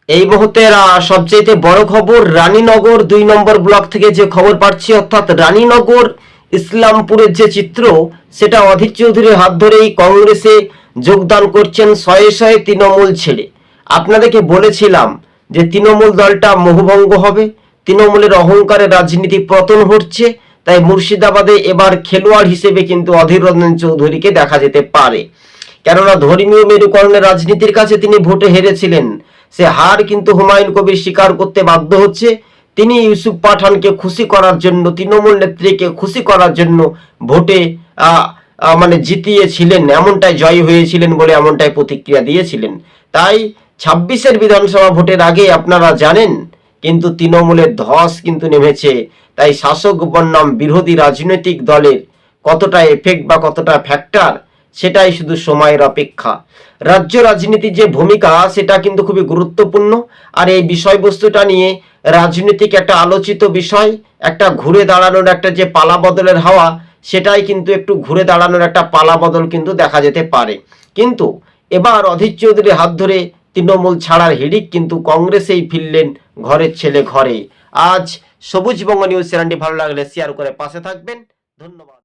এই মুহূর্তের সবচেয়ে বড় খবর, রানীনগর ২ নম্বর ব্লক থেকে যে খবর পাচ্ছি, অর্থাৎ রানীনগর ইসলামপুরের যে চিত্র, সেটা অধীর চৌধুরীর হাত ধরেই কংগ্রেসে যোগদান করছেন শয়ে শয়ে তৃণমূল ছেড়ে। আপনাদেরকে বলেছিলাম যে তৃণমূল দলটা মোহভঙ্গ হবে, তৃণমূলের অহংকারে রাজনীতি পতন ঘটছে, তাই মুর্শিদাবাদে এবার খেলোয়াড় হিসেবে কিন্তু অধীর রঞ্জন চৌধুরীকে দেখা যেতে পারে। কেননা ধর্মীয় মেরুকরণের রাজনীতির কাছে তিনি ভোটে হেরেছিলেন, সে হার কিন্তু হুমায়ুন কবির স্বীকার করতে বাধ্য হচ্ছে। তিনি ইউসুফ পাঠানকে খুশি করার জন্য, তৃণমূল নেত্রীকে খুশি করার জন্য ভোটে মানে জিতিয়েছিলেন, এমনটাই জয়ী হয়েছিলেন বলে এমনটাই প্রতিক্রিয়া দিয়েছিলেন। তাই 26-এর বিধানসভা ভোটের আগে আপনারা জানেন কিন্তু তৃণমূলের ধস কিন্তু নেমেছে। তাই শাসক বনাম বিরোধী রাজনৈতিক দলের কতটা এফেক্ট বা কতটা ফ্যাক্টর, সেটাই শুধু সময়ের অপেক্ষা। রাজ্য রাজনীতির যে ভূমিকা, সেটা কিন্তু খুবই গুরুত্বপূর্ণ। আর এই বিষয়বস্তুটা নিয়ে রাজনৈতিক একটা আলোচিত বিষয়, একটা ঘুরে দাঁড়ানোর একটা যে পালা বদলের হাওয়া, সেটাই কিন্তু একটু ঘুরে দাঁড়ানোর একটা পালা বদল কিন্তু দেখা যেতে পারে। কিন্তু এবার অধীর চৌধুরীর হাত ধরে তৃণমূল ছাড়ার হিড়িক কিন্তু কংগ্রেসেই ফিরলেন ঘরের ছেলে ঘরে। আজ সবুজবঙ্গ নিউজ চ্যানেলটি ভালো লাগলে শেয়ার করে পাশে থাকবেন। ধন্যবাদ।